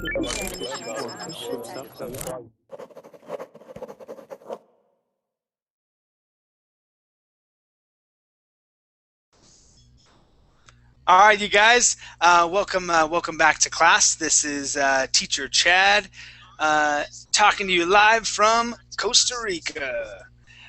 All right, you guys, welcome back to class. This is Teacher Chad talking to you live from Costa Rica.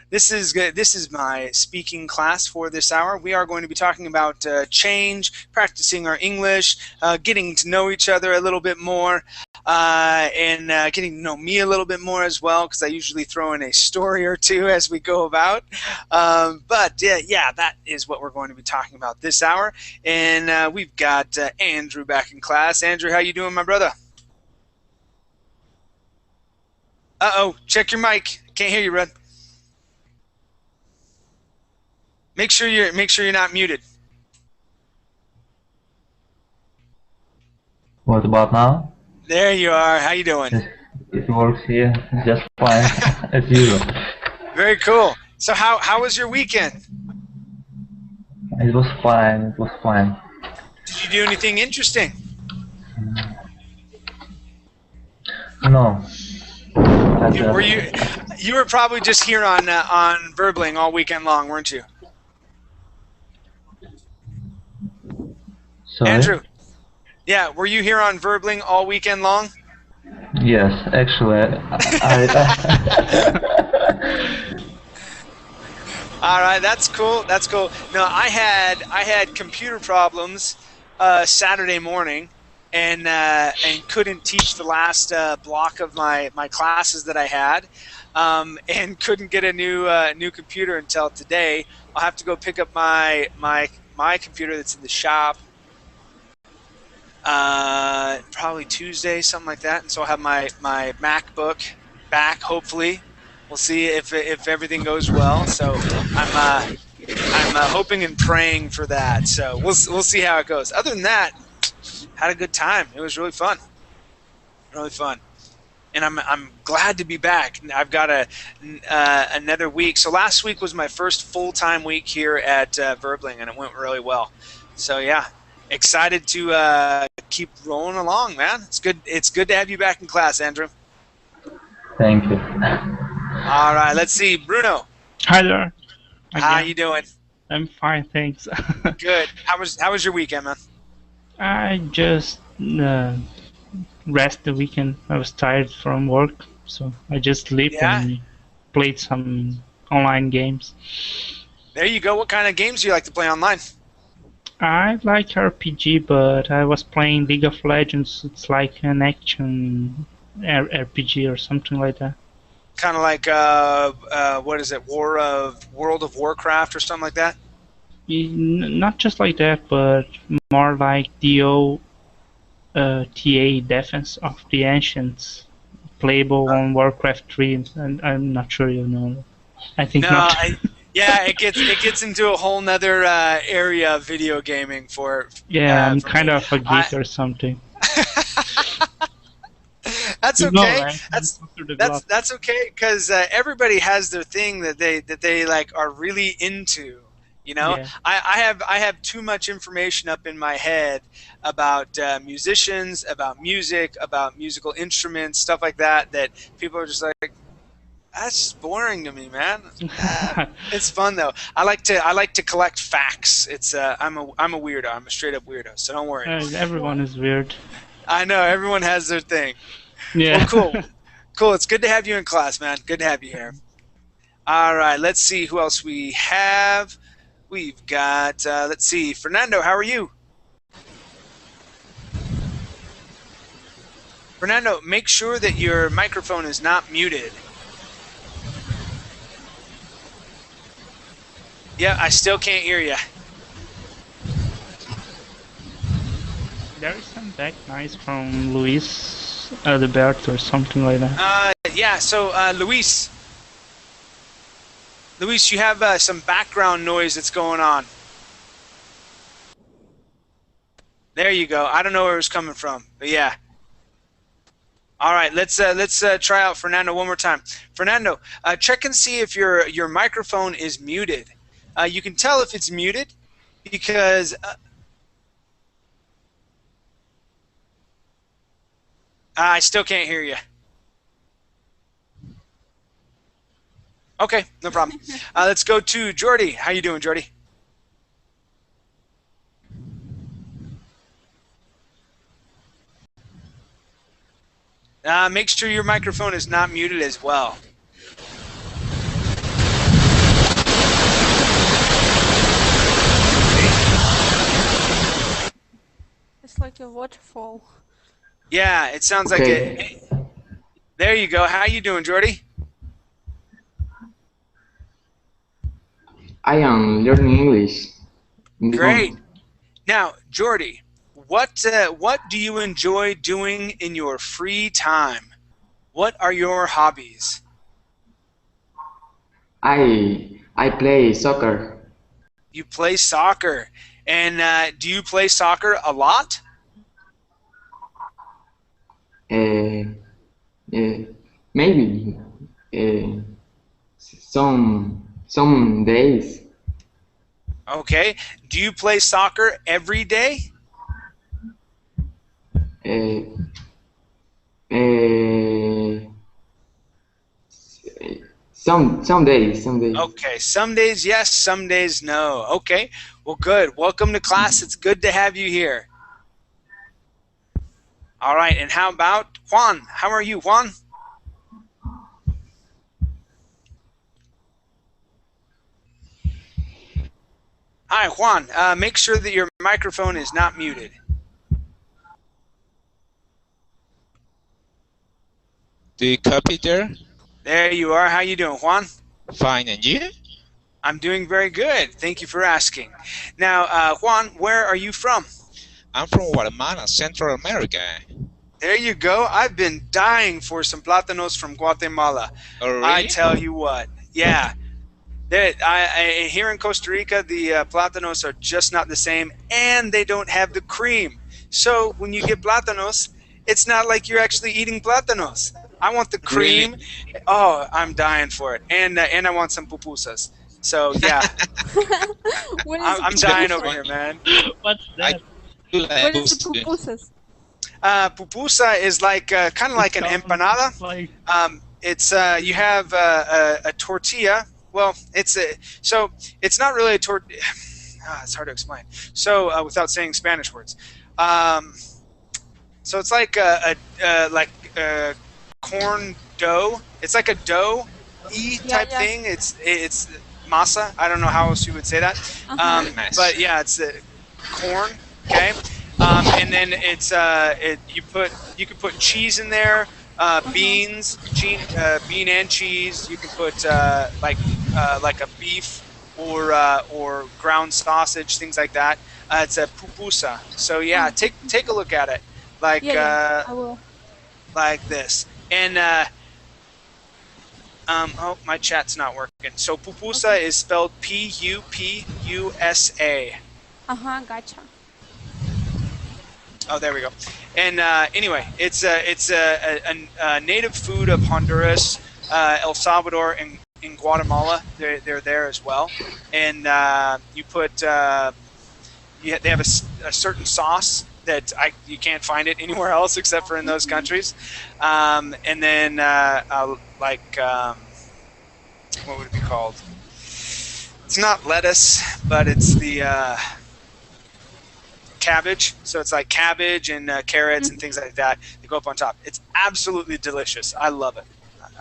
This is my speaking class for this hour. We are going to be talking about change, practicing our English, getting to know each other a little bit more, and getting to know me a little bit more as well, because I usually throw in a story or two as we go about. But yeah, that is what we're going to be talking about this hour. And we've got Andrew back in class. Andrew, how you doing, my brother? Uh-oh, check your mic. Can't hear you, Red. Make sure you're not muted. What about now? There you are. How you doing? It works here just fine as usual. Very cool. So how was your weekend? It was fine. It was fine. Did you do anything interesting? No. You were probably just here on Verbling all weekend long, weren't you? Sorry? Andrew. Yeah, were you here on Verbling all weekend long? Yes, actually, All right, that's cool. That's cool. No, I had computer problems Saturday morning, and couldn't teach the last block of my classes that I had, and couldn't get a new computer until today. I'll have to go pick up my computer that's in the shop. Probably Tuesday, something like that, and so I'll have my MacBook back. Hopefully, we'll see if everything goes well. So I'm hoping and praying for that. So we'll see how it goes. Other than that, had a good time. It was really fun, and I'm glad to be back. I've got another week. So last week was my first full-time week here at Verbling, and it went really well. So yeah. Excited to keep rolling along, man. It's good to have you back in class, Andrew. Thank you. All right, let's see, Bruno. Hi there. How you doing? I'm fine, thanks. Good. How was your weekend, man? I just rest the weekend. I was tired from work, so I just slept and played some online games. There you go. What kind of games do you like to play online? I like RPG, but I was playing League of Legends. It's like an action RPG or something like that. Kind of like what is it? World of Warcraft or something like that? Not just like that, but more like DO TA Defense of the Ancients, playable on Warcraft 3. And I'm not sure you know. I think not. Yeah, it gets into a whole nother area of video gaming for. Yeah, I'm kind of a geek or something. That's okay. That's okay, because everybody has their thing that they like are really into. You know, yeah. I have too much information up in my head about musicians, about music, about musical instruments, stuff like that. That people are just like. That's just boring to me, man. It's fun though. I like to collect facts. It's I'm a weirdo. I'm a straight up weirdo. So don't worry. Everyone is weird. I know. Everyone has their thing. Yeah. Well, cool. It's good to have you in class, man. Good to have you here. All right. Let's see who else we have. We've got. Let's see. Fernando, how are you? Fernando, make sure that your microphone is not muted. Yeah, I still can't hear you. There is some back noise from Luis Adalberto or something like that. Yeah, so Luis, you have some background noise that's going on. There you go. I don't know where it was coming from, but yeah. All right, let's try out Fernando one more time. Fernando, check and see if your microphone is muted. You can tell if it's muted because I still can't hear you. Okay, no problem. Let's go to Jordy. How you doing, Jordy? Make sure your microphone is not muted as well. It's like a waterfall. Yeah, it sounds like it. There you go. How you doing, Jordy? I am learning English. Great. Now, Jordy, what do you enjoy doing in your free time? What are your hobbies? I play soccer. You play soccer. And do you play soccer a lot? Maybe some days. Okay. Do you play soccer every day? Some days. Okay. Some days yes, some days no. Okay. Well, good. Welcome to class. It's good to have you here. All right. And how about Juan? How are you, Juan? Hi, Juan. Make sure that your microphone is not muted. Do you copy there? There you are. How you doing, Juan? Fine, and you? I'm doing very good. Thank you for asking. Now, Juan, where are you from? I'm from Guatemala, Central America. There you go. I've been dying for some plátanos from Guatemala. Oh, really? I tell you what. Yeah. Here in Costa Rica, the plátanos are just not the same, and they don't have the cream. So when you get plátanos, it's not like you're actually eating plátanos. I want the cream. Really? Oh, I'm dying for it. And I want some pupusas. So, yeah. I'm dying over here, man. What's that? What is the pupusas? Pupusa is like kind of like an empanada. Like, It's you have a tortilla. Well, it's not really a tortilla. It's hard to explain. So without saying Spanish words, so it's like a corn dough. It's like a dough-y type thing. It's masa. I don't know how else you would say that. Nice. But yeah, it's corn. Okay. And then it's you can put cheese in there, beans, bean and cheese. You can put like a beef or ground sausage, things like that. It's a pupusa. So yeah, take a look at it, like I will. like this. And oh, my chat's not working. So pupusa is spelled Pupusa. Gotcha. Oh, there we go. And anyway, it's a native food of Honduras, El Salvador, and in Guatemala. They're there as well. And you put they have a certain sauce that you can't find it anywhere else except for in those countries. And then like what would it be called? It's not lettuce, but it's the cabbage. So it's like cabbage and carrots and things like that. They go up on top. It's absolutely delicious. I love it.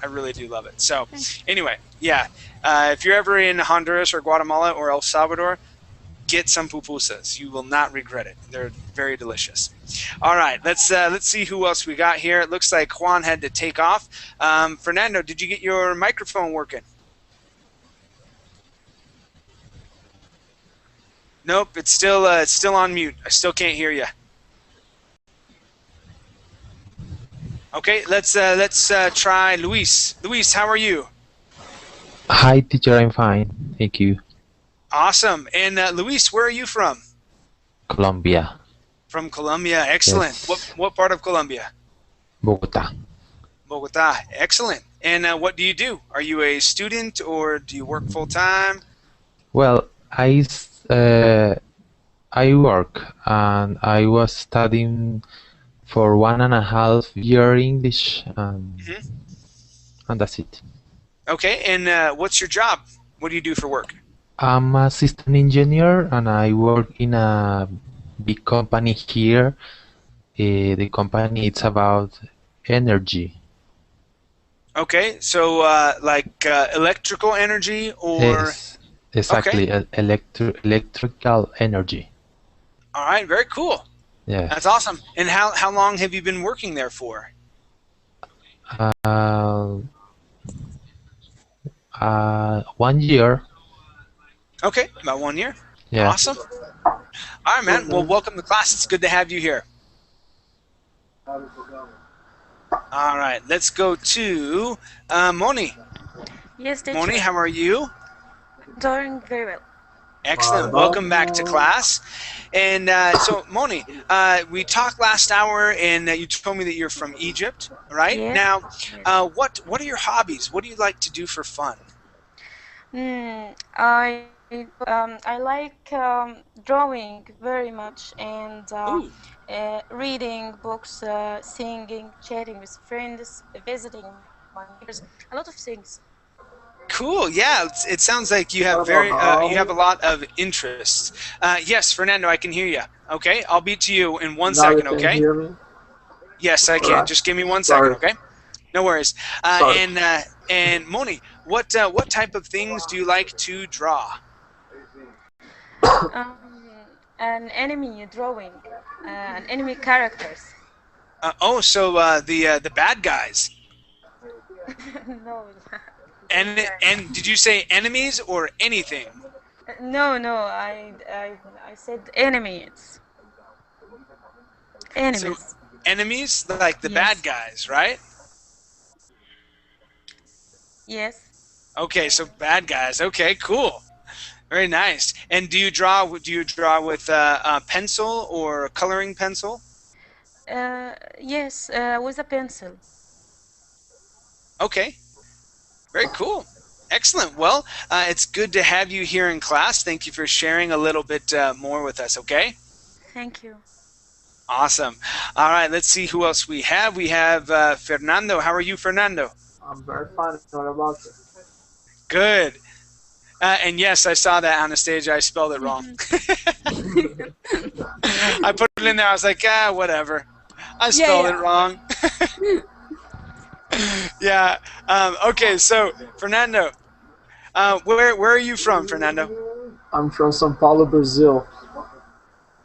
I really do love it. So anyway, yeah. If you're ever in Honduras or Guatemala or El Salvador, get some pupusas. You will not regret it. They're very delicious. All right, let's see who else we got here. It looks like Juan had to take off. Fernando, did you get your microphone working? Nope, it's still on mute. I still can't hear you. Okay, let's try Luis. Luis, how are you? Hi, teacher. I'm fine. Thank you. Awesome. And Luis, where are you from? Colombia, From Colombia. Excellent. Yes. What part of Colombia? Bogota. Bogota. Excellent. And what do you do? Are you a student or do you work full time? Well, I work and I was studying for 1.5 year English, Mhm. and that's it. Okay, and what's your job? What do you do for work? I'm a system engineer and I work in a big company here. The company it's about energy. Okay, so like electrical energy or Yes, okay. exactly. Electrical energy. All right, very cool. That's Yes. awesome. And how long have you been working there for? Uh, 1 year. Okay, about 1 year. Yeah. Awesome. All right, man. Well, welcome to class. It's good to have you here. All right, let's go to Moni. Yes, teacher. Moni, how are you? Doing very well. Excellent. Welcome back to class. And so, Moni, we talked last hour, and you told me that you're from Egypt, right? Yes. Now, Yes. what are your hobbies? What do you like to do for fun? I like drawing very much and Ooh, reading books, singing, chatting with friends, visiting my neighbors, a lot of things. cool. Yeah, it sounds like you have you have a lot of interests. Yes, Fernando, I can hear you. Okay, I'll beat to you in 1 second. Now you can Okay. hear me? Yes, I can. Alright. Just give me 1 Sorry. second. Okay. No worries. Sorry. And Moni, what type of things do you like to draw? An enemy drawing, an enemy characters. So the bad guys. No. And did you say enemies or anything? No, I said enemies. Enemies. So enemies, like the Yes. bad guys, right? Yes. Okay, so bad guys. Okay, cool. Very nice. And do you draw with a pencil or a coloring pencil? Yes, with a pencil. Okay. Very cool. Excellent. Well, it's good to have you here in class. Thank you for sharing a little bit more with us, okay? Thank you. Awesome. All right, let's see who else we have. We have Fernando. How are you, Fernando? I'm very fine. What about you? Good. And yes, I saw that, Anastasia. I spelled it wrong. I put it in there. I was like, whatever. I spelled it wrong. Yeah. Okay, so, Fernando, where are you from, Fernando? I'm from São Paulo, Brazil.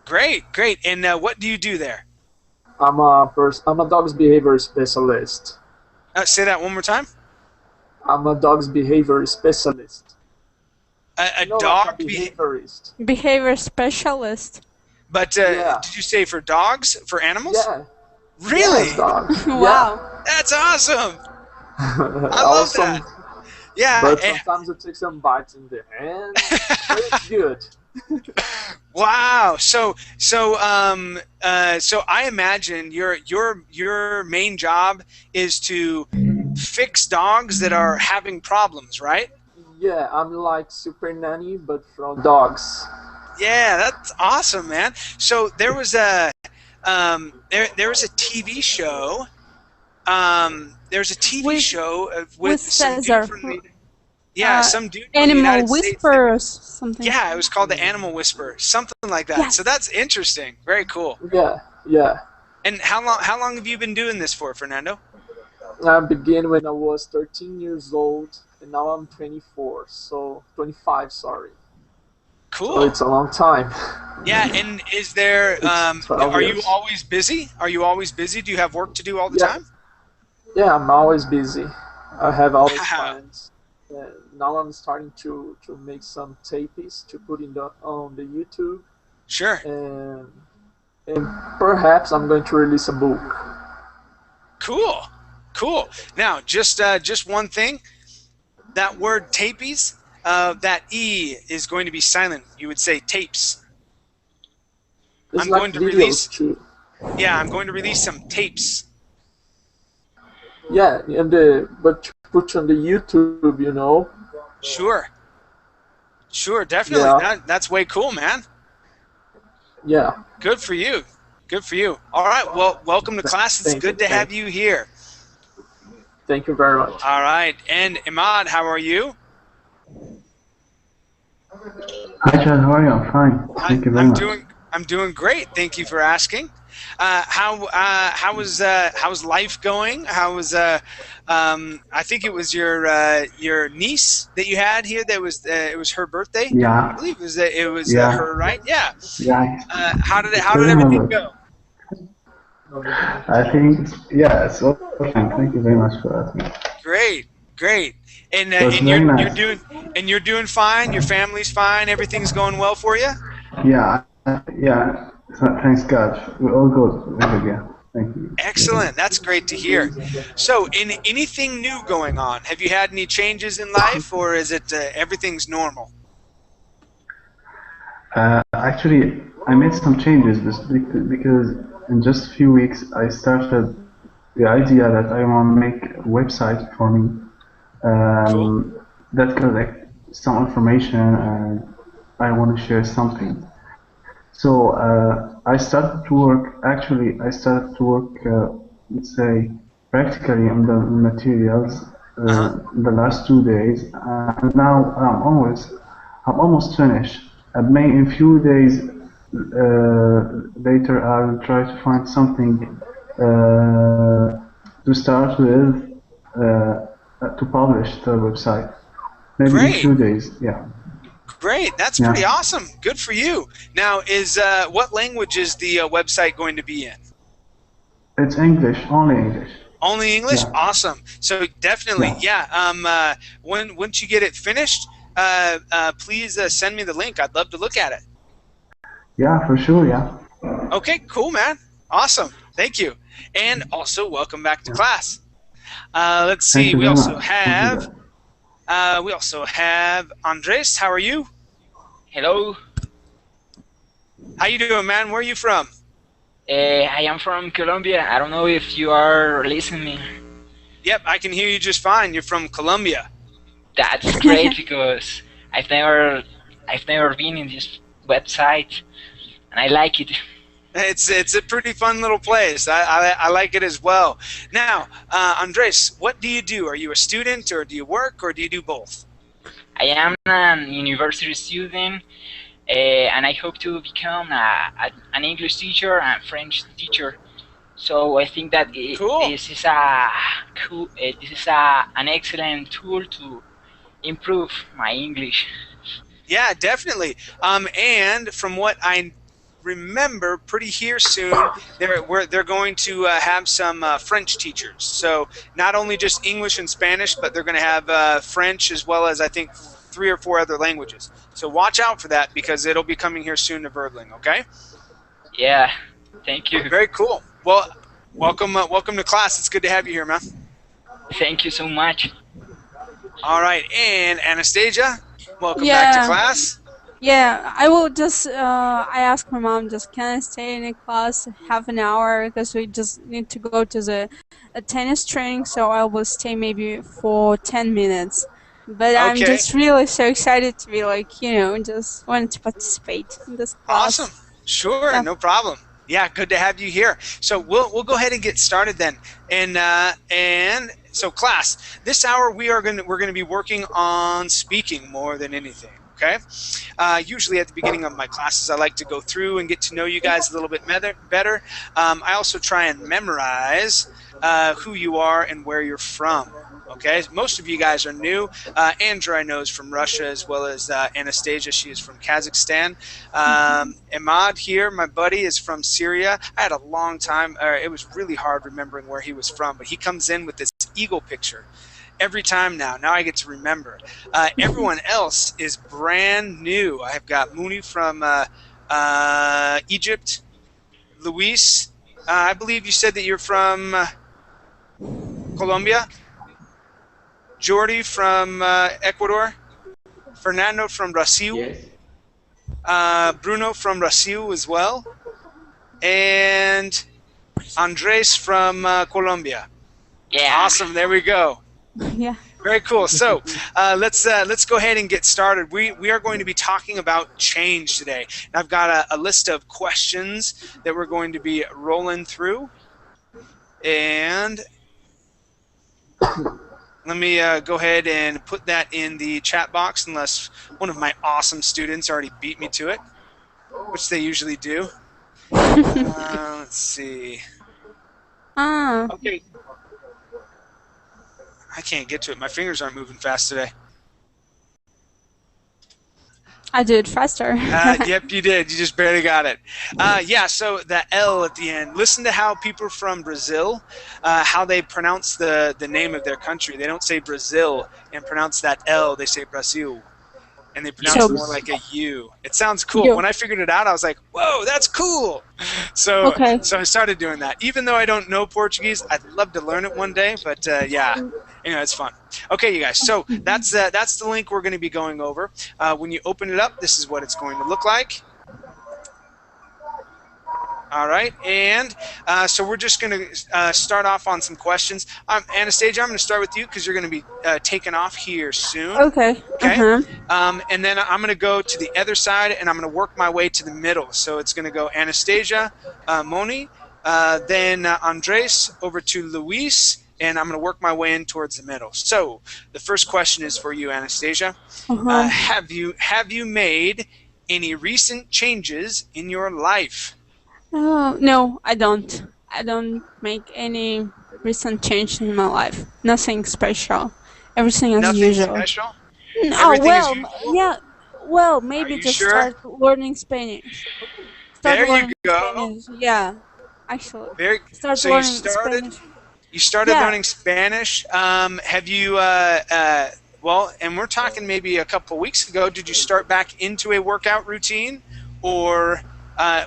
Great. And what do you do there? I'm a dog's behavior specialist. Say that one more time. I'm a dog's behavior specialist. A You know, dog like a behaviorist. Behavior specialist. But Yeah. did you say for dogs? For animals? Yeah. Really? Yes, dogs. Wow. That's awesome. I I love that. Yeah. But sometimes it takes some bites in the hand. But it's good. Wow. So I imagine your main job is to fix dogs that are having problems, right? Yeah, I'm like super nanny, but from dogs. Yeah, that's awesome, man. So there was a there was a TV show. There's a TV show with some dude Cesar. from the some dude from the Animal United States. Whispers. Something. Yeah, it was called the Animal Whisperer, something like that. Yes. So that's interesting. Very cool. Yeah. And how long have you been doing this for, Fernando? I began when I was 13 years old, and now I'm 24, so 25, sorry. Cool. So it's a long time. Yeah, and is there? 12 Are you years. always busy? Are you always busy? Do you have work to do all the Yeah. time? Yeah, I'm always busy. I have always Wow. plans. Now I'm starting to make some tapes to put on the YouTube, Sure. and perhaps I'm going to release a book. Cool. Now, just one thing. That word tapes, that E is going to be silent. You would say tapes. It's I'm like going to videos release. too. Yeah, I'm going to release some tapes. Yeah, but to put on the YouTube, you know. Sure, definitely. Yeah. That's way cool, man. Yeah. Good for you. Good for you. All right. Well, welcome to class. It's Thank good you. to have you here. Thank you very much. All right. And Imad, how are you? Hi, Chad. How are you? I'm fine. Thank you very much. I'm doing great. Thank you for asking. How's life going? I think it was your niece that you had here. That was it was her birthday. Yeah. I believe it was Yeah. her, right? Yeah. Yeah. How did everything go? I think, yeah, it's all fine. Thank you very much for asking. Great. And So it's and very nice. you're doing fine. Your family's fine. Everything's going well for you. Yeah. Yeah. Thanks God. We're all good. Really good. Yeah. Thank you. Excellent. That's great to hear. So, anything new going on? Have you had any changes in life, or is it everything's normal? Actually, I made some changes because in just a few weeks I started the idea that I want to make a website for me that collect some information and I want to share something. So I started to work. Actually, I started to work, let's say, practically on the materials the last 2 days, and now I'm almost finished. Maybe in few days later, I'll try to find something to start with to publish the website. Maybe in few days, yeah. Great. That's pretty awesome. Good for you. Now, what language is the website going to be in? It's English, only English. Only English? Yeah. Awesome. So definitely, once you get it finished, please send me the link. I'd love to look at it. Yeah, for sure, yeah. Okay, cool, man. Awesome. Thank you. And also, welcome back to class. Let's see. We also have Andres. How are you? Hello. How you doing, man? Where are you from? I am from Colombia. I don't know if you are listening me. Yep, I can hear you just fine. You're from Colombia. That's great because I've never been in this website, and I like it. It's a pretty fun little place. I like it as well. Now, Andres, what do you do? Are you a student, or do you work, or do you do both? I am an university student, and I hope to become an English teacher and French teacher. So I think that this is an excellent tool to improve my English. Yeah, definitely. And from what I remember, pretty here soon, they're going to have some French teachers. So not only just English and Spanish, but they're going to have French as well as I think 3 or 4 other languages. So watch out for that because it'll be coming here soon to Birdling. Okay? Yeah. Thank you. Very cool. Well, welcome to class. It's good to have you here, man. Thank you so much. All right, and Anastasia, welcome back to class. Yeah, I will just, I asked my mom, can I stay in a class half an hour because we just need to go to a tennis training, so I will stay maybe for 10 minutes. But I'm just really so excited to be just wanted to participate in this class. Awesome. Sure, no problem. Yeah, good to have you here. So we'll go ahead and get started then. And so class, this hour we're going to be working on speaking more than anything. Okay. Usually at the beginning of my classes, I like to go through and get to know you guys a little bit better. I also try and memorize who you are and where you're from. Okay, most of you guys are new. Andrew I know is from Russia, as well as Anastasia. She is from Kazakhstan. Imad here, my buddy, is from Syria. I had a long time. It was really hard remembering where he was from, but he comes in with this eagle picture every time now. Now I get to remember. Everyone else is brand new. I've got Mooney from Egypt. Luis, I believe you said that you're from Colombia. Jordi from Ecuador, Fernando from Brazil, Bruno from Brazil as well, and Andres from Colombia. Yeah. Awesome. There we go. Yeah. Very cool. So let's go ahead and get started. We are going to be talking about change today. And I've got a list of questions that we're going to be rolling through. And let me go ahead and put that in the chat box, unless one of my awesome students already beat me to it, which they usually do. Let's see. Okay. I can't get to it. My fingers aren't moving fast today. I do it faster. Yep, you did. You just barely got it. Yeah, so the L at the end. Listen to how people from Brazil, how they pronounce the name of their country. They don't say Brazil and pronounce that L. They say Brasil. And they pronounce it more like a U. It sounds cool. When I figured it out, I was like, whoa, that's cool. So I started doing that. Even though I don't know Portuguese, I'd love to learn it one day. But yeah, anyway, it's fun. Okay, you guys. So that's the link we're going to be going over. When you open it up, this is what it's going to look like. All right, and so we're just going to start off on some questions. Anastasia, I'm going to start with you because you're going to be taking off here soon. Okay. Okay. And then I'm going to go to the other side, and I'm going to work my way to the middle. So it's going to go Anastasia, Moni, then Andres, over to Luis, and I'm going to work my way in towards the middle. So the first question is for you, Anastasia. Have you made any recent changes in your life? No, I don't. I don't make any recent change in my life. Nothing special. Everything as usual. Nothing special? Yeah. Well, maybe just start learning Spanish. There you go. Spanish. Yeah, actually. You started learning Spanish. Have you? Well, and we're talking maybe a couple weeks ago. Did you start back into a workout routine, or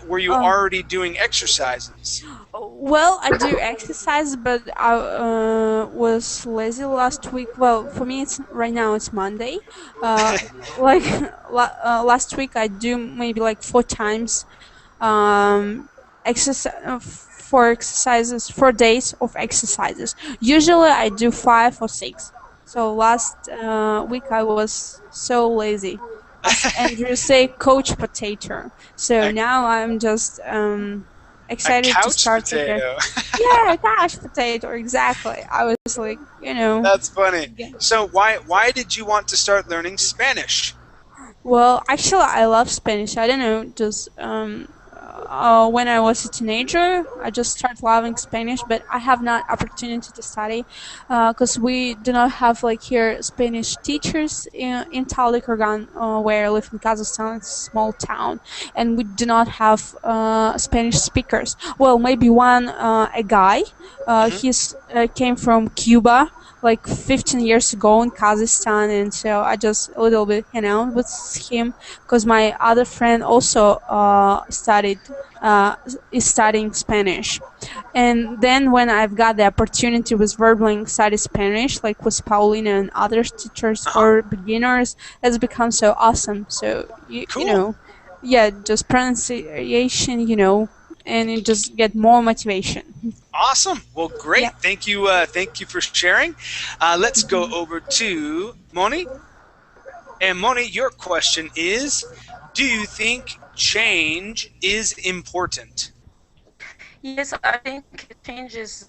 were you already doing exercises? Well, I do exercise, but I was lazy last week. Well, for me, right now it's Monday. Last week I do maybe like 4 times exercises, 4 days of exercises. Usually I do 5 or 6. So last week I was so lazy. As Andrew say, couch potato. So now I'm just excited to start again. Yeah, couch potato, exactly. I was like, That's funny. So why did you want to start learning Spanish? Well, actually, I love Spanish. I don't know, just when I was a teenager, I just started loving Spanish, but I have not opportunity to study because we do not have like here Spanish teachers in Taldykorgan, where I live in Kazakhstan. It's a small town, and we do not have Spanish speakers. Well, maybe a guy. He's came from Cuba like 15 years ago in Kazakhstan, and so I just a little bit hang out with him because my other friend also is studying Spanish. And then when I've got the opportunity with Verbling study Spanish, like with Paulina and other teachers for beginners, it's become so awesome. So you know, yeah, just pronunciation, and you just get more motivation. Awesome. Well, great. Yeah. Thank you for sharing. Let's go over to Moni. And Moni, your question is, do you think change is important? Yes, I think change is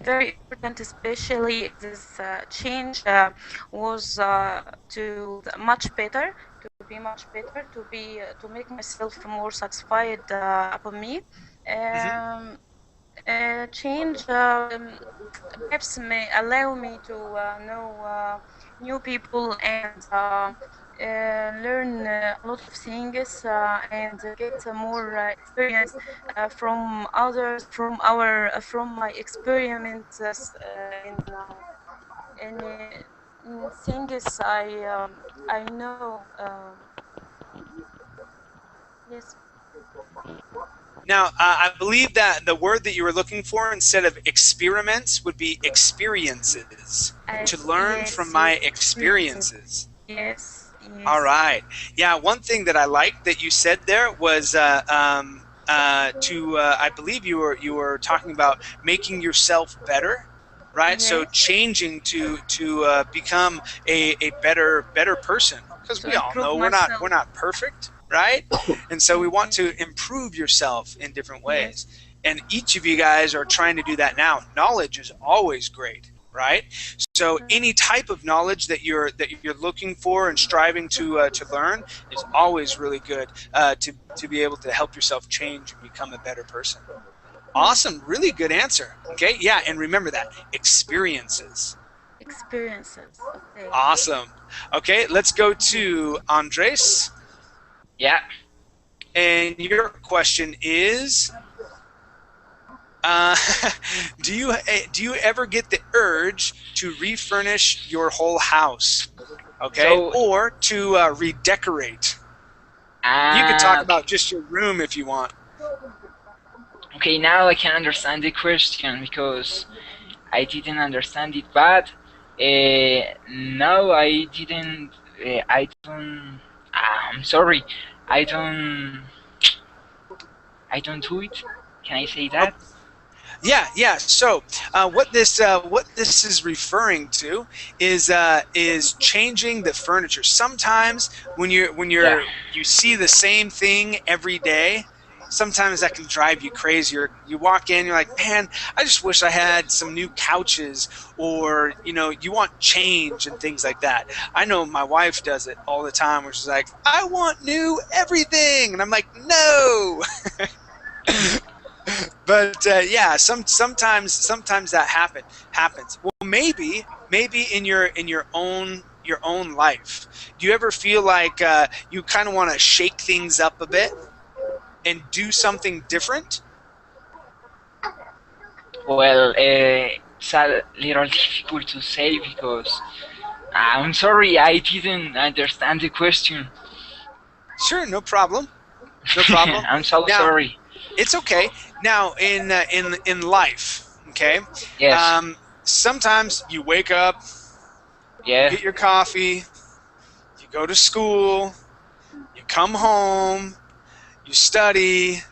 very important, especially if this change was to be much better, to make myself more satisfied upon me. Change perhaps may allow me to know new people and learn a lot of things and get more experience from others, from my experiments in things I know. Yes. Now, I believe that the word that you were looking for instead of experiments would be experiences. To learn from my experiences. Yes. All right. Yeah, one thing that I liked that you said there was I believe you were talking about making yourself better. right? Yes. So changing to become a better person, because To we all improve know myself. we're not perfect, right? And so we want to improve yourself in different ways. Yes. And each of you guys are trying to do that now. Knowledge is always great, right? So any type of knowledge that you're looking for and striving to learn is always really good to be able to help yourself change and become a better person. Awesome, really good answer. Okay, yeah, and remember that experiences. Experiences. Okay. Awesome. Okay, let's go to Andres. Yeah. And your question is, do you ever get the urge to refurnish your whole house, okay, So, or to redecorate? You can talk about just your room if you want. okay, now I can understand the question because I didn't understand it, but no, I didn't. I don't. I'm sorry. I don't. I don't do it. Can I say that? Yeah. So what this is referring to is changing the furniture. Sometimes when Yeah. you see the same thing every day, sometimes that can drive you crazy. You walk in, you're like, man, I just wish I had some new couches, or you want change and things like that. I know my wife does it all the time, where she's like, I want new everything, and I'm like, no. But yeah, sometimes that happens. Well, maybe in your own life, do you ever feel like you kind of want to shake things up a bit and do something different? Well, it's a little difficult to say because I'm sorry, I didn't understand the question. Sure, no problem. No problem. I'm so Now, sorry. it's okay. Now, in life, okay. Yes. Sometimes you wake up, Yeah. get your coffee, you go to school, you come home, you study,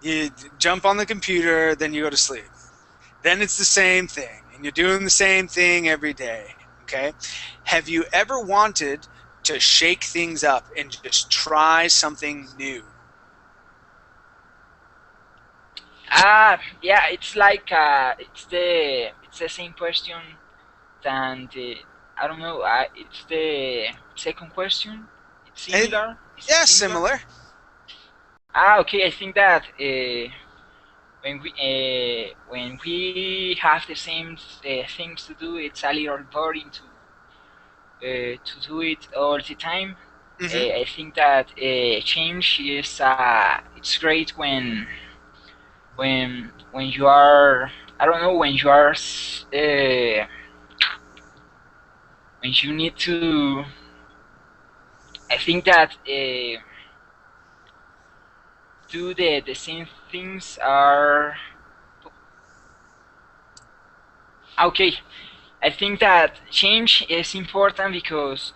you jump on the computer, then you go to sleep. Then it's the same thing, and you're doing the same thing every day. Okay. Have you ever wanted to shake things up and just try something new? Yeah, it's like it's the same question than the I don't know. It's the second question. It's similar. Yeah, similar. Okay. I think that when we have the same things to do, it's a little boring to do it all the time. I think that change is it's great when you are I don't know when you are when you need to. I think that do the same things are okay. I think that change is important because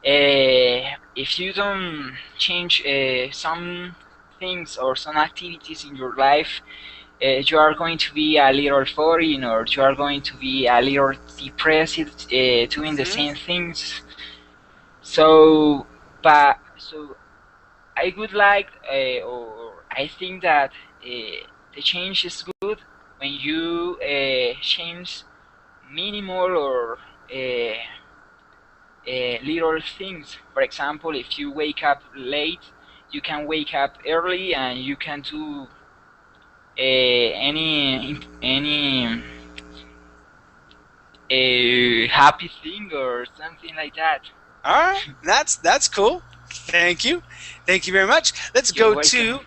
if you don't change some things or some activities in your life, you are going to be a little foreign, or you are going to be a little depressed doing the same things. So I would like, or I think that the change is good when you change minimal or little things. For example, if you wake up late, you can wake up early and you can do any happy thing or something like that. All right, that's cool. Thank you very much. Let's You're go to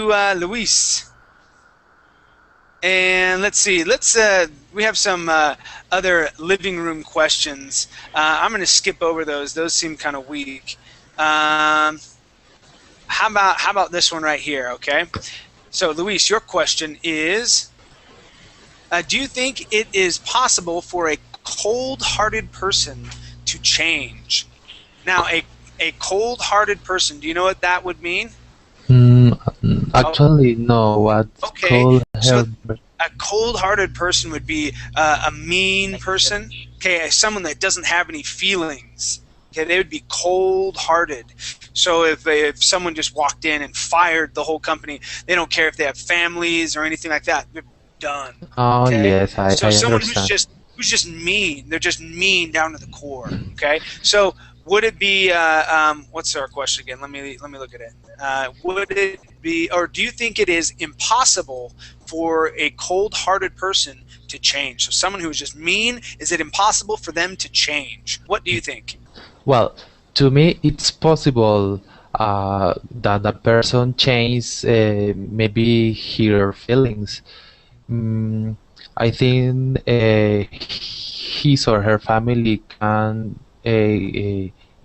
welcome. Luis. And let's see. We have some other living room questions. I'm going to skip over those. Those seem kind of weak. How about this one right here? Okay. So, Luis, your question is: do you think it is possible for a cold-hearted person to change? Now, a cold-hearted person. Do you know what that would mean? Actually, no. What's Okay. called So Herbert? A cold-hearted person would be a mean person. Okay, someone that doesn't have any feelings. Okay, they would be cold-hearted. So if someone just walked in and fired the whole company, they don't care if they have families or anything like that. They're done. Oh Okay, yes, so I someone understand. who's just mean. They're just mean down to the core. Okay, so would it be what's our question again? Let me look at it. Would it be, or do you think it is impossible for a cold-hearted person to change? So someone who is just mean, is it impossible for them to change? What do you think? Well, to me, it's possible that a person changes maybe her feelings. Mm, I think his or her family can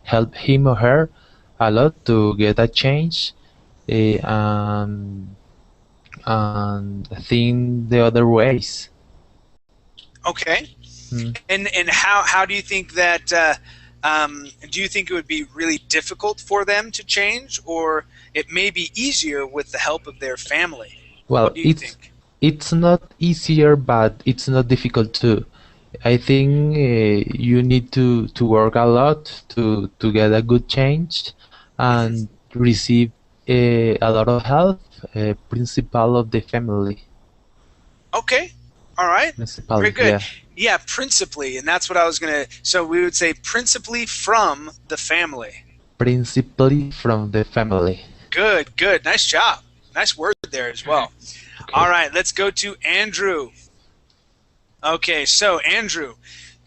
help him or her a lot to get a change and think the other ways. Okay. Mm. And how do you think that do you think it would be really difficult for them to change, or it may be easier with the help of their family? Well, What do you think? it's not easier, but it's not difficult too. I think you need to work a lot to get a good change and receive a lot of help. Principal of the family. Okay. All right. Principal, Very good. yeah. Yeah, principally, and that's what I was gonna. So we would say principally from the family. Principally from the family. Good, good. Nice job. Nice word there as well. Okay. All right, let's go to Andrew. Okay, so Andrew,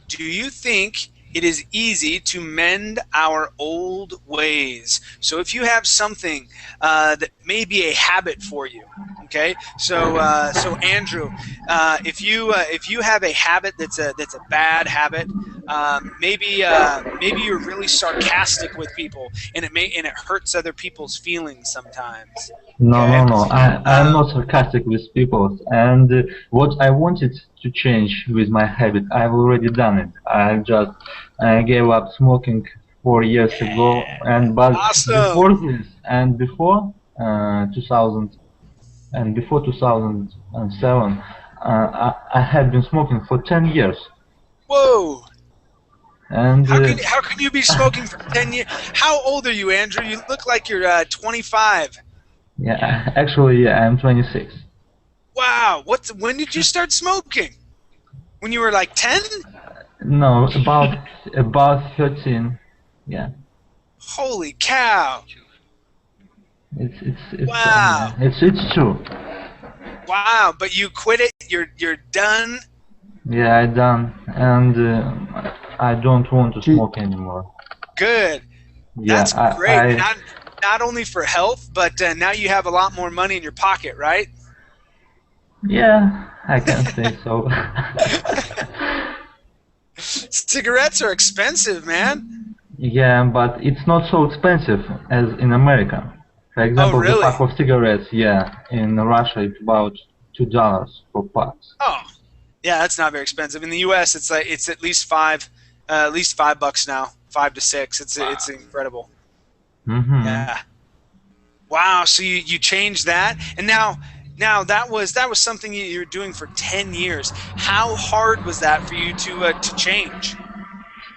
do you think it is easy to mend our old ways? So if you have something that may be a habit for you, okay? So Andrew, if you have a habit that's a bad habit, maybe you're really sarcastic with people, and it hurts other people's feelings sometimes. No, Okay? no, no. I'm not sarcastic with people. And what I wanted to change with my habit, I've already done it. I gave up smoking 4 years ago, but Awesome. before this and before 2000 and before 2007, I had been smoking for 10 years. Whoa. And How can you be smoking for 10 years? How old are you, Andrew? You look like you're 25. yeah, actually, yeah, I'm 26. Wow. When did you start smoking? When you were like 10? No, about 13. Yeah. Holy cow. It's Wow. it's true. Wow, but you quit it. You're done. Yeah, I done, and I don't want to smoke anymore. Good. Yeah, That's great. Not only for health, but now you have a lot more money in your pocket, right? Yeah, I can say so. Cigarettes are expensive, man. Yeah, but it's not so expensive as in America. For example, really? the pack of cigarettes, yeah, in Russia it's about $2 per pack. Oh, yeah, that's not very expensive. In the U.S., it's at least $5 now, $5 to $6. It's incredible. Mm-hmm. Yeah. Wow. So you changed that, and now that was something you were doing for 10 years. How hard was that for you to change?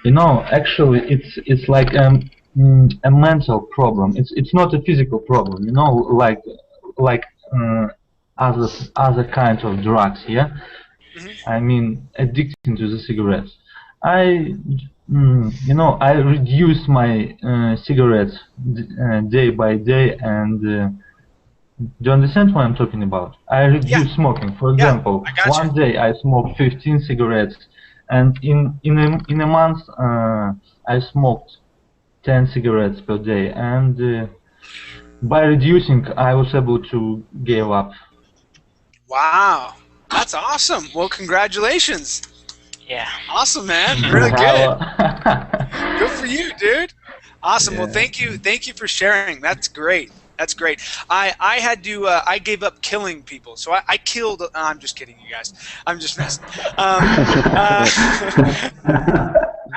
You know, actually, it's like a mental problem. It's not a physical problem. You know, like other kinds of drugs. Yeah. Mm-hmm. I mean, addiction to the cigarettes. I reduced my cigarettes day by day, and do you understand what I'm talking about? I reduced smoking. For example, one day I smoked 15 cigarettes, and in a month I smoked 10 cigarettes per day, and by reducing, I was able to give up. Wow, that's awesome. Well, congratulations. Yeah. Awesome, man. Really good. Good for you, dude. Awesome. Yeah. Well, thank you for sharing. That's great. That's great. I gave up killing people. So I killed. I'm just kidding, you guys. I'm just messing.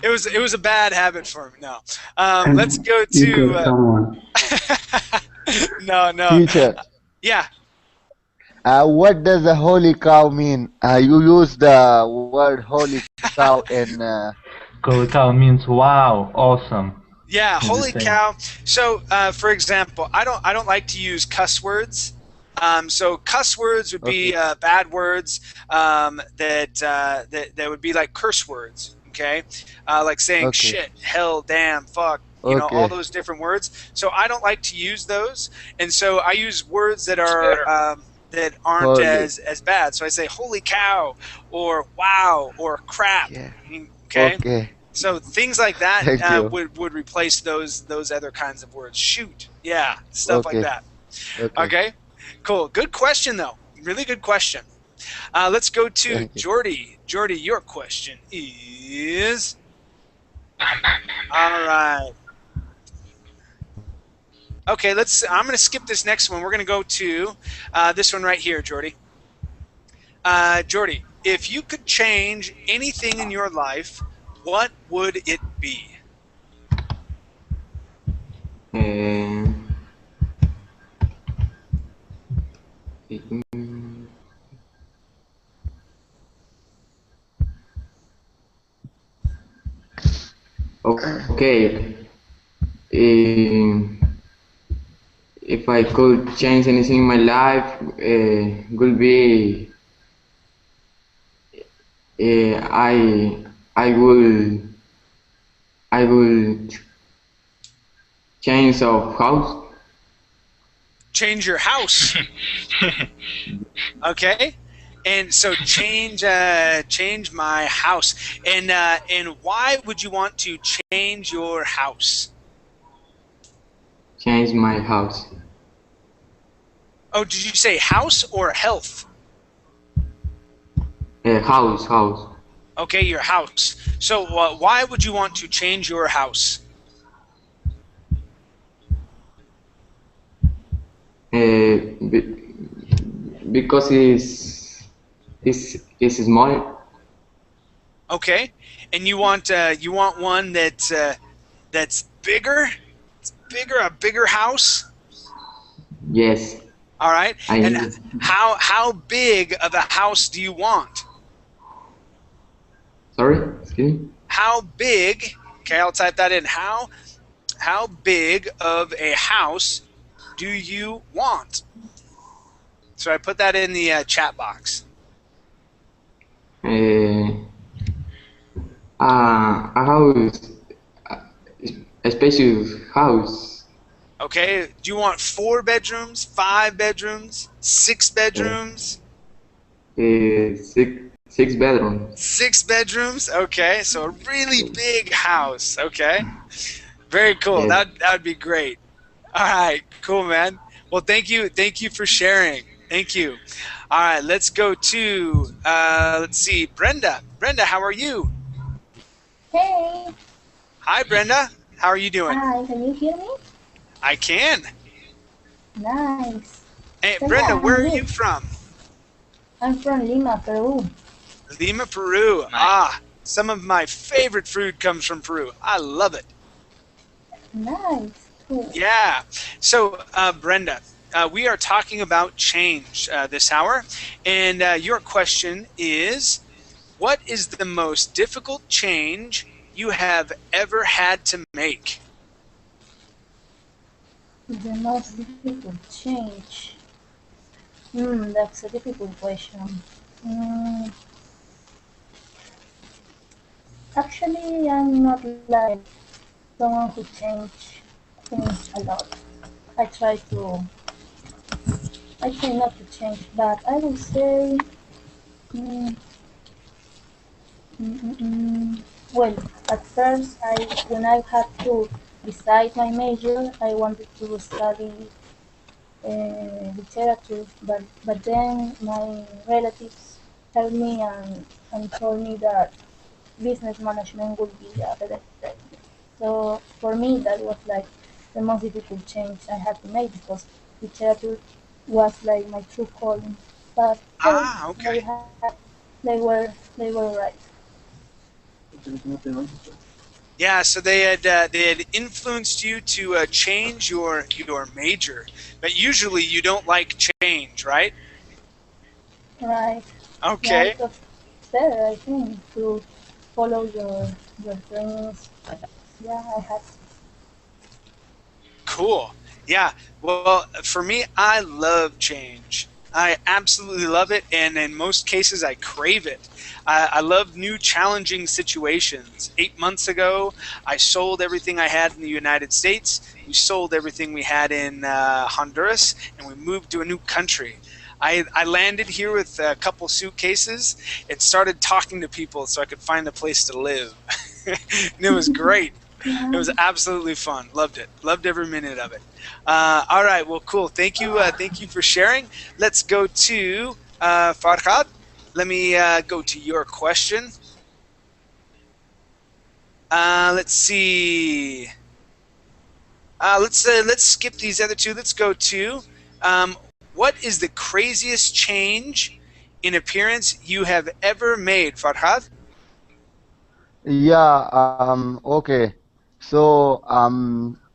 It was a bad habit for me. No. Let's go to. Someone. No. Teacher. Yeah. What does a holy cow mean? You use the word holy cow in. Holy cow means wow, awesome. Yeah, holy cow. So, for example, I don't like to use cuss words. So cuss words would be bad words that would be like curse words. Okay, like saying shit, hell, damn, fuck. You know, all those different words. So I don't like to use those, and so I use words that are that aren't as bad. So I say holy cow, or wow, or crap. Okay. So things like that would replace those other kinds of words. Shoot, yeah, stuff like that. Okay, cool. Good question though. Really good question. Let's go to Jordy. Jordy, your question is. All right. Okay, I'm going to skip this next one. We're going to go to this one right here, Jordy. Jordy, if you could change anything in your life, what would it be? Okay. If I could change anything in my life, would be I will change of house. Change your house. Okay, and so change my house. And why would you want to change your house? Change my house. Oh, did you say house or health? House. Okay, your house. So why would you want to change your house? Because it's small. Okay, and you want one that's bigger. A bigger house. Yes. All right. And how big of a house do you want? Sorry, excuse me. How big? Okay, I'll type that in. How big of a house do you want? So I put that in the chat box. A house, a spacious house. Okay, do you want 4 bedrooms, 5 bedrooms, 6 bedrooms? 6 bedrooms. 6 bedrooms. Okay, so a really big house. Okay, very cool. Yeah. That would be great. All right, cool, man. Well, thank you for sharing. Thank you. All right, let's go to let's see, Brenda. Brenda, how are you? Hey. Hi, Brenda. How are you doing? Hi, can you hear me? I can. Nice. Hey, So Brenda, yeah, where are you from? I'm from Lima, Peru. Lima, Peru. Ah, some of my favorite food comes from Peru. I love it. Nice. Cool. Yeah. So, Brenda, we are talking about change this hour, and your question is, what is the most difficult change you have ever had to make? The most difficult change. That's a difficult question. Actually, I'm not like someone who change things a lot. I try not to change, but I would say, well, at first, when I had to decide my major, I wanted to study literature, but then my relatives helped me and told me that business management would be a better fit. So for me, that was like the most difficult change I had to make because literature was like my true calling. But okay. They were right. Yeah, so they had influenced you to change your major, but usually you don't like change, right? Right. Yeah, Okay. it was better, I think, to follow your dreams. Yeah, I had to. Cool. Yeah. Well, for me, I love change. I absolutely love it, and in most cases, I crave it. I love new, challenging situations. 8 months ago, I sold everything I had in the United States. We sold everything we had in Honduras, and we moved to a new country. I landed here with a couple suitcases and started talking to people so I could find a place to live. And it was great. It was absolutely fun. Loved it. Loved every minute of it. All right. Well, cool. Thank you. Thank you for sharing. Let's go to Farhad. Let me go to your question. Let's see. Let's skip these other two. Let's go to what is the craziest change in appearance you have ever made, Farhad? Yeah, okay. So,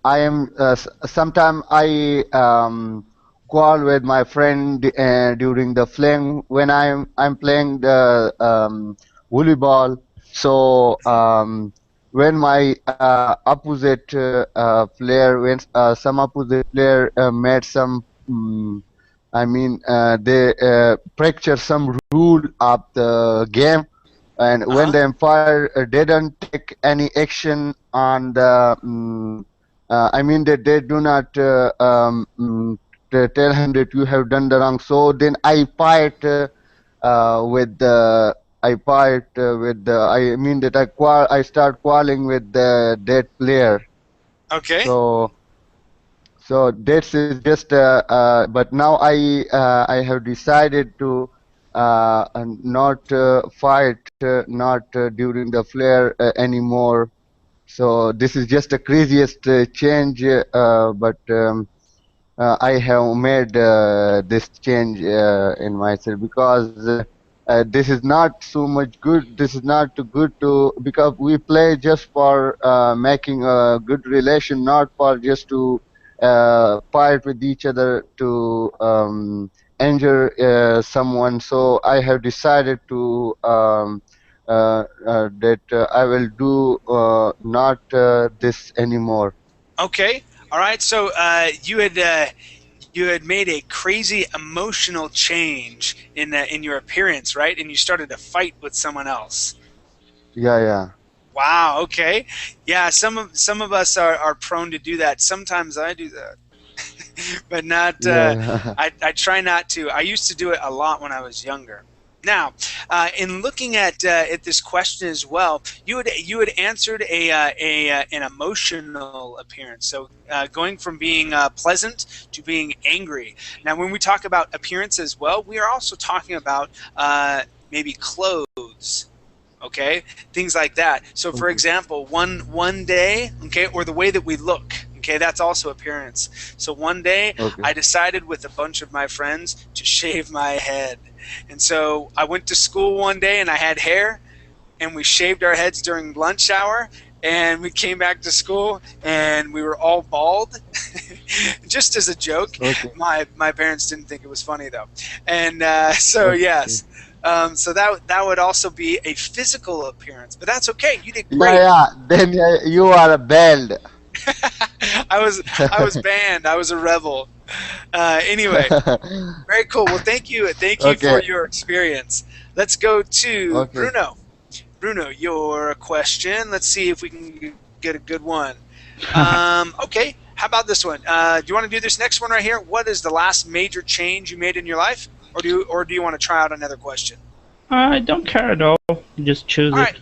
I am sometime I call with my friend during the playing when I'm playing the volleyball. So, when my opposite player, when some opposite player made some, I mean, they fracture some rule of the game, and when the empire didn't take any action on the I mean that they do not tell him that you have done the wrong, so then I fight with the I mean that I start quarreling with the dead player. Okay. So this is just but now I have decided to not fight not during the flare anymore. So this is just the craziest change, but I have made this change in myself because this is not so much good. This is not too good to, because we play just for making a good relation, not for just to fight with each other to injure someone. So I have decided to that I will do not this anymore. Okay. All right. So you had made a crazy emotional change in your appearance, right? And you started to fight with someone else. Yeah. Wow. Okay. Yeah. Some of us are prone to do that. Sometimes I do that, but not. Yeah. I try not to. I used to do it a lot when I was younger. Now, in looking at this question as well, you had answered an emotional appearance. So going from being pleasant to being angry. Now, when we talk about appearance as well, we are also talking about maybe clothes. Okay, things like that. So, for example, one day, okay, or the way that we look. Okay, that's also appearance. So one day Okay. I decided with a bunch of my friends to shave my head. And so I went to school one day and I had hair and we shaved our heads during lunch hour and we came back to school and we were all bald. Just as a joke. Okay. My parents didn't think it was funny though. And so Okay. yes. So that would also be a physical appearance, but that's okay. You did Yeah, great. yeah. Then you are a bald. I was banned. I was a rebel. Anyway, very cool. Well, thank you for Okay. your experience. Let's go to Okay. Bruno. Bruno, your question. Let's see if we can get a good one. Okay, how about this one? Do you want to do this next one right here? What is the last major change you made in your life, or do you want to try out another question? I don't care at all. Just choose All right. it.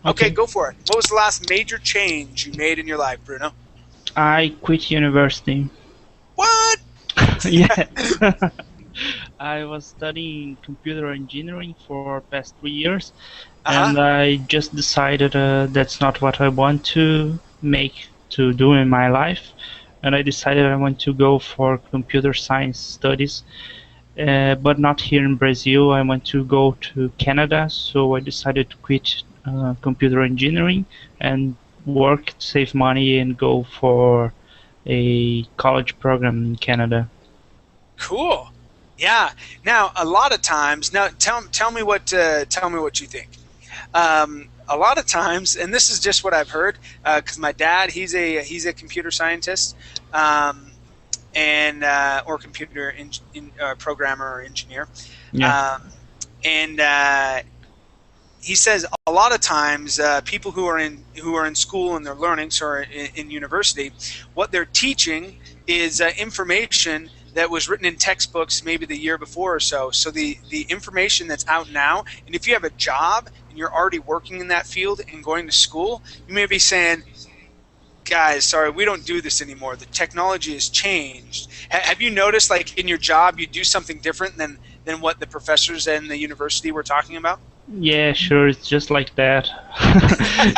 Okay, go for it. What was the last major change you made in your life, Bruno? I quit university. What? Yes. I was studying computer engineering for past 3 years, and I just decided that's not what I want to do in my life, and I decided I want to go for computer science studies, but not here in Brazil. I want to go to Canada, so I decided to quit computer engineering and work, save money, and go for a college program in Canada. Cool. Yeah. Now, a lot of times, now tell me what you think. A lot of times, and this is just what I've heard, because my dad, he's a computer scientist, and or computer programmer or engineer, Yeah. and he says a lot of times people who are in school and they're learning, so are in university, what they're teaching is information that was written in textbooks maybe the year before or so. So the information that's out now, and if you have a job and you're already working in that field and going to school, you may be saying, guys, sorry, we don't do this anymore. The technology has changed. Have you noticed, like, in your job, you do something different than what the professors in the university were talking about? Yeah, sure. It's just like that.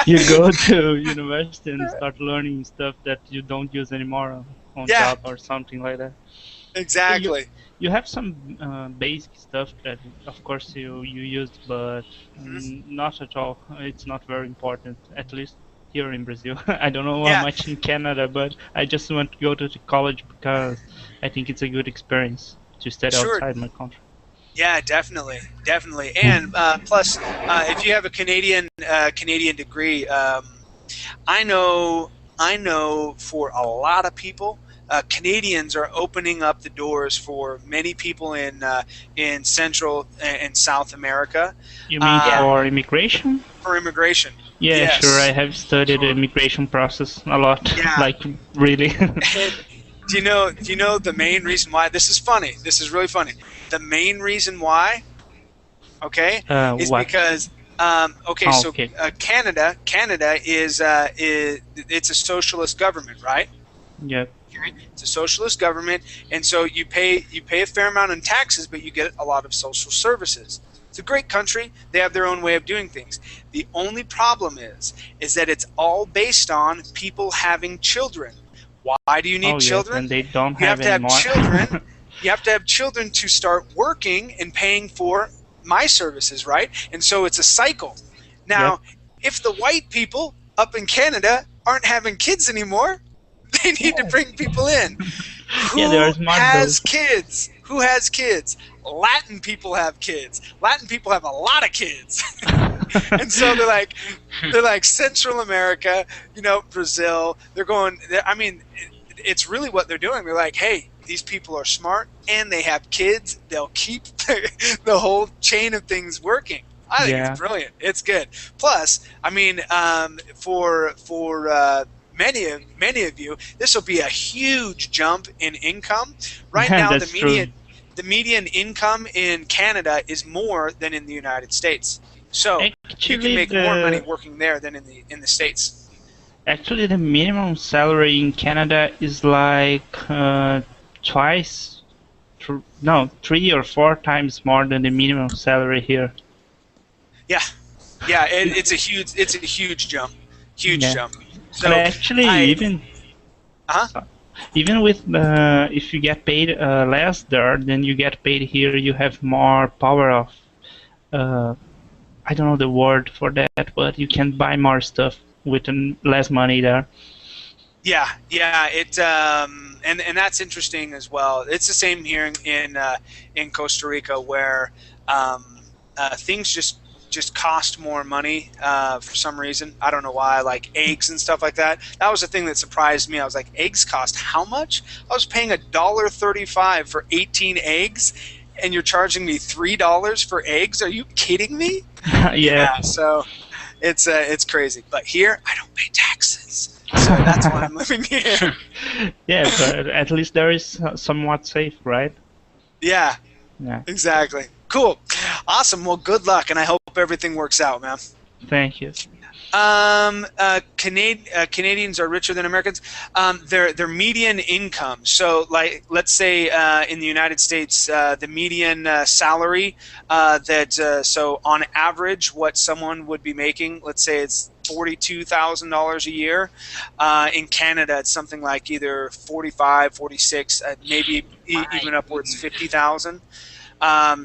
You go to university and start learning stuff that you don't use anymore on job or something like that. Exactly. You have some basic stuff that, of course, you used, but not at all. It's not very important, at least here in Brazil. I don't know how much in Canada, but I just want to go to the college because I think it's a good experience to study outside my country. Yeah, definitely, and plus, if you have a Canadian degree, I know for a lot of people, Canadians are opening up the doors for many people in Central and South America. You mean for immigration? For immigration. Yeah, yes. Sure. I have studied the immigration process a lot. Like, really. Do you know the main reason why? This is funny. This is really funny. The main reason why, is what? because Canada is it's a socialist government, right? Yep. It's a socialist government, and so you pay a fair amount in taxes, but you get a lot of social services. It's a great country. They have their own way of doing things. The only problem is that it's all based on people having children. Why do you need children? And they don't you have to anymore. have children. You have to have children to start working and paying for my services, right? And so it's a cycle. Now, if the white people up in Canada aren't having kids anymore, they need to bring people in. Who has kids? Who has kids? Latin people have kids. Latin people have a lot of kids. And so they're like Central America, Brazil. It's really what they're doing. They're like, hey, these people are smart and they have kids. They'll keep the whole chain of things working. I think it's brilliant. It's good. Plus, for many of you, this will be a huge jump in income. Right now, the median income in Canada is more than in the United States. So you can make more money working there than in the States. Actually, the minimum salary in Canada is like 3 or 4 times more than the minimum salary here. Yeah, it's a huge jump, jump. So but actually, even with if you get paid less there than you get paid here, you have more power of I don't know the word for that, but you can buy more stuff with less money there. Yeah, it and that's interesting as well. It's the same here in Costa Rica, where things just cost more money for some reason. I don't know why, like eggs and stuff like that. That was the thing that surprised me. I was like, eggs cost how much? I was paying $1.35 for 18 eggs, and you're charging me $3 for eggs? Are you kidding me? Yeah. So it's crazy. But here, I don't pay taxes, so that's why I'm living here. Yeah, but at least there is somewhat safe, right? Yeah. Yeah. Exactly. Cool. Awesome. Well, good luck, and I hope everything works out, man. Thank you. Canadians are richer than Americans. Their median income. So, like, let's say in the United States, the median salary so on average, what someone would be making, let's say it's $42,000 a year. In Canada, it's something like either 45, 46, maybe even upwards 50,000.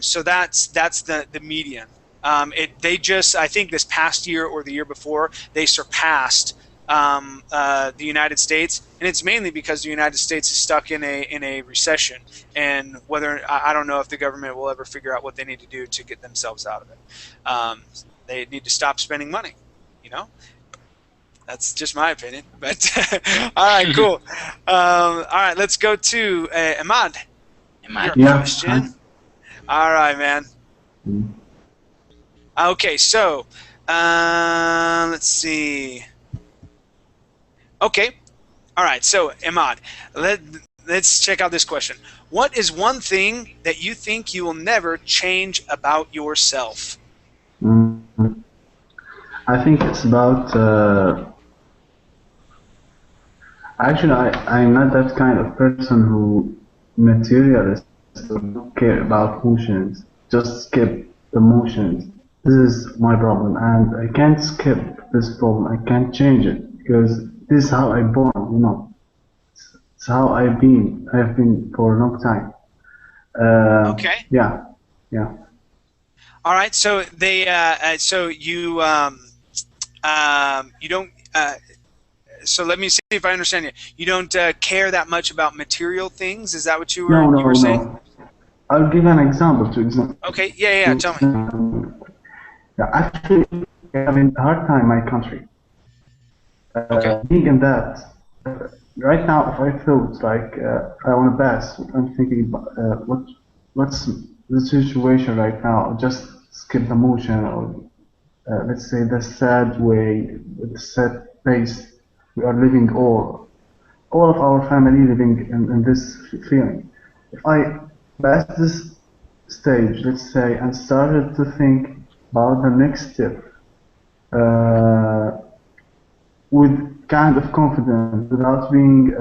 So that's the median. I think this past year or the year before, they surpassed the United States, and it's mainly because the United States is stuck in a recession, and whether I don't know if the government will ever figure out what they need to do to get themselves out of it. They need to stop spending money. You know, that's just my opinion. But all right, cool. All right, let's go to Ahmad. Your question. All right, man. Okay, so let's see. Okay, all right. So Ahmad, let's check out this question. What is one thing that you think you will never change about yourself? I think it's about. Actually, I'm not that kind of person who materialist or don't care about emotions. Just skip the emotions. This is my problem, and I can't skip this problem. I can't change it because this is how I born. You know, it's how I've been for a long time. Okay. Yeah, yeah. All right. So so you you don't. So let me see if I understand you. You don't care that much about material things. Is that what you were saying? No. I'll give an example to example. Okay. Yeah. Tell me. Yeah, actually, I'm having a hard time in my country. Being in that, right now, if I felt like I want to pass, I'm thinking about what's the situation right now. Just skip the motion, or let's say the sad way, the sad pace we are living, all of our family living in this feeling. If I pass this stage, let's say, and started to think about the next step with kind of confidence, without being,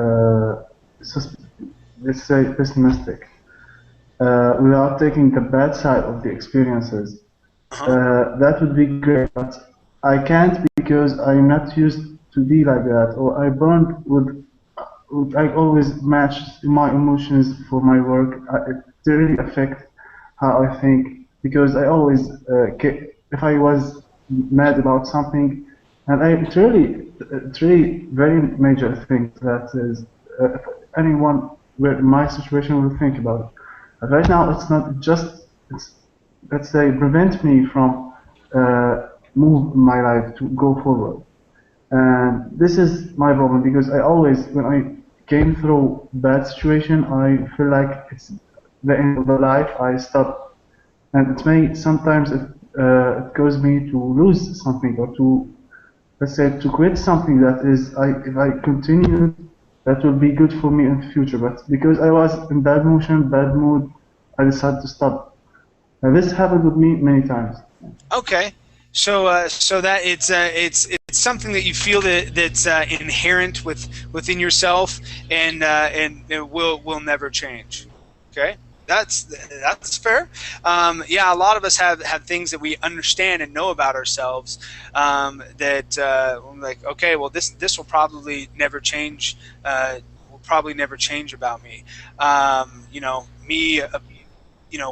let's say, pessimistic, without taking the bad side of the experiences, that would be great. But I can't because I'm not used to be like that, or I burned with I always match my emotions for my work. It really affects how I think because I always, if I was mad about something, and it's really very major thing that is, if anyone in my situation will think about it. But right now, it's not just, it's, let's say, prevent me from move my life to go forward. And this is my problem because I always, when I came through bad situation, I feel like it's the end of the life. I stop, and it may sometimes it causes me to lose something or to, let's say, to quit something that is, if I continue, that will be good for me in the future. But because I was in bad motion, bad mood, I decided to stop. And this happened with me many times. Okay. So that it's something that you feel that's inherent within yourself, and it will never change. Okay, that's fair. Yeah, a lot of us have things that we understand and know about ourselves, that we're like, okay, well this will probably never change. Will probably never change about me. You know, me.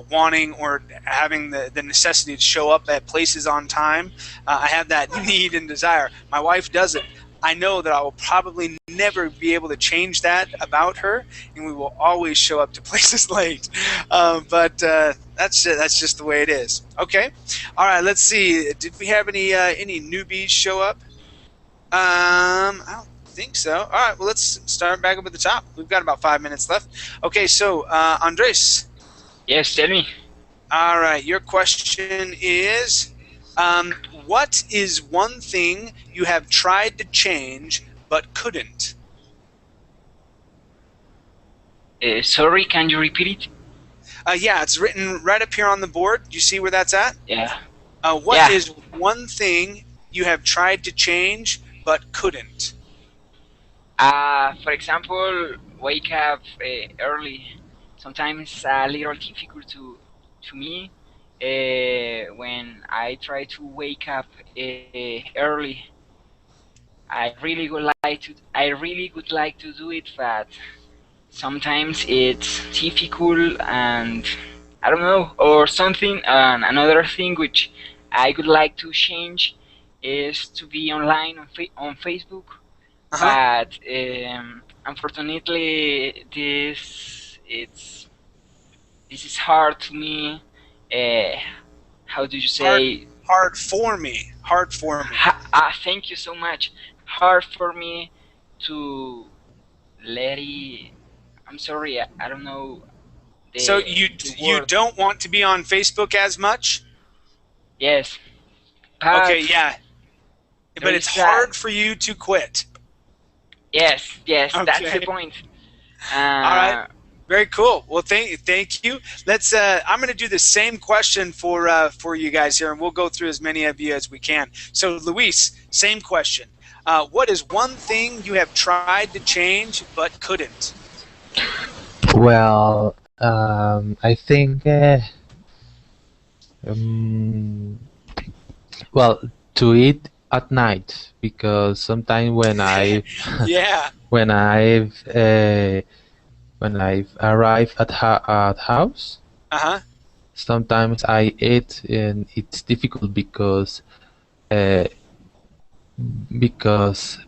Wanting or having the necessity to show up at places on time. I have that need and desire. My wife doesn't. I know that I will probably never be able to change that about her, and we will always show up to places late. But that's just the way it is. Okay. All right. Let's see. Did we have any newbies show up? I don't think so. All right. Well, let's start back up at the top. We've got about 5 minutes left. Okay. So, Andres. Yes, tell me. All right, your question is, what is one thing you have tried to change but couldn't? Sorry, can you repeat it? Yeah, it's written right up here on the board. Do you see where that's at? Yeah. What is one thing you have tried to change but couldn't? For example, wake up early. Sometimes it's a little difficult to me when I try to wake up early. I really would like to do it, but sometimes it's difficult, and I don't know, or something. And another thing which I would like to change is to be online on Facebook. but unfortunately, this is hard to me. How do you say? Hard for me. Hard for me. Thank you so much. Hard for me to let it. I'm sorry, I don't know the So the you word. don't want to be on Facebook as much? Yes. But Okay, yeah. But it's hard for you to quit. Yes, Okay. that's the point. All right. Very cool. Well, thank you. Let's. I'm going to do the same question for you guys here, and we'll go through as many of you as we can. So, Luis, same question. What is one thing you have tried to change but couldn't? Well, I think well, to eat at night, because sometimes when I Yeah. when I've arrived at house, sometimes I eat and it's difficult because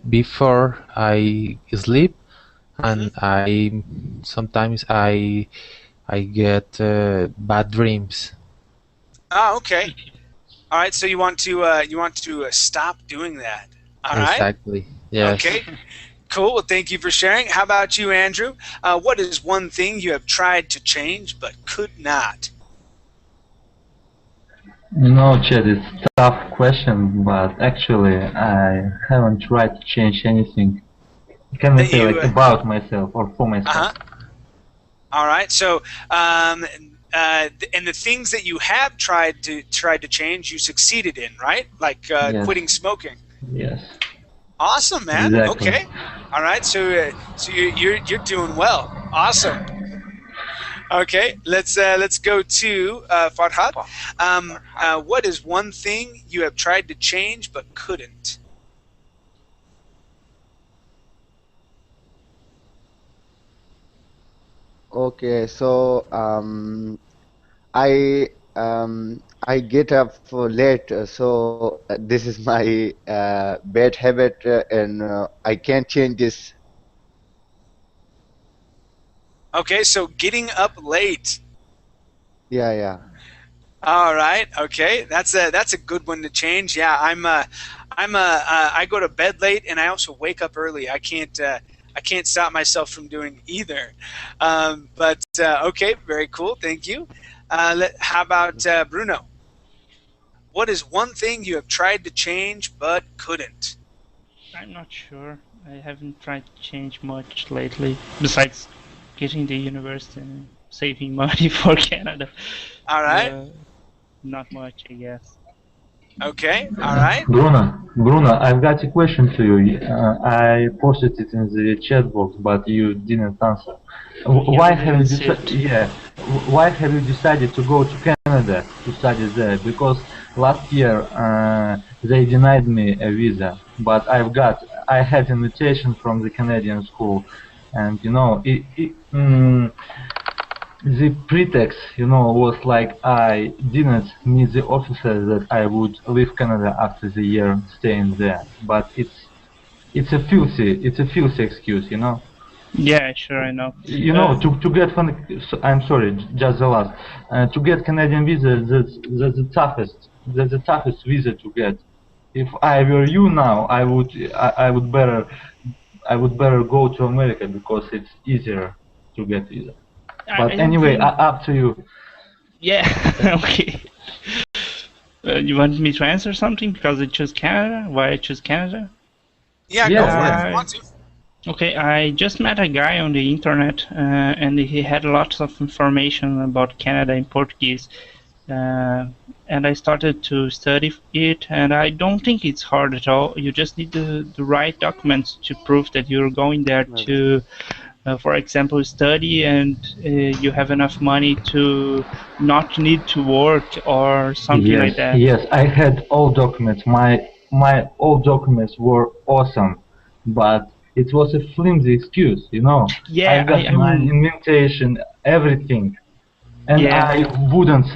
before I sleep and sometimes I get bad dreams. Oh, okay. All right. So you want to stop doing that. All right. Exactly. Yes. Okay. Cool. Well, thank you for sharing. How about you, Andrew? What is one thing you have tried to change but could not? Chad, it's a tough question, but actually I haven't tried to change anything. Can I say like about myself or for myself? All right. So, and the things that you have tried to change, you succeeded in, right? Like Yes. quitting smoking. Yes. Awesome, man. Exactly. Okay. All right. So, you're doing well. Awesome. Okay. Let's go to Farhad. What is one thing you have tried to change but couldn't? Okay, so I get up late, so this is my bad habit, and I can't change this. Okay, so getting up late. Yeah, yeah. All right. Okay, that's a good one to change. Yeah, I go to bed late and I also wake up early. I can't stop myself from doing either. But okay, very cool. Thank you. How about Bruno? What is one thing you have tried to change but couldn't? I'm not sure. I haven't tried to change much lately, besides getting the university and saving money for Canada. All right. Not much, I guess. Okay. All right. Bruno, I've got a question to you. I posted it in the chat box, but you didn't answer. Why have you decided to go to Canada to study there? Because last year they denied me a visa, but I had invitation from the Canadian school, and the pretext, was like I didn't meet the officer that I would leave Canada after the year staying there. But it's a filthy excuse, Yeah, sure, I know. To get I'm sorry, just the last. To get Canadian visa, that's the toughest visa to get. If I were you now, I would better go to America because it's easier to get visa. But anyway, up to you. Yeah, okay. You want me to answer something because I chose Canada? Why I chose Canada? Yeah, go for it if you want to. Okay, I just met a guy on the internet, and he had lots of information about Canada in Portuguese. And I started to study it, and I don't think it's hard at all. You just need the right documents to prove that you're going there to, for example, study, and you have enough money to not need to work or something like that. Yes, I had all documents. My all documents were awesome, but it was a flimsy excuse, Yeah, I got my invitation, everything, and I wouldn't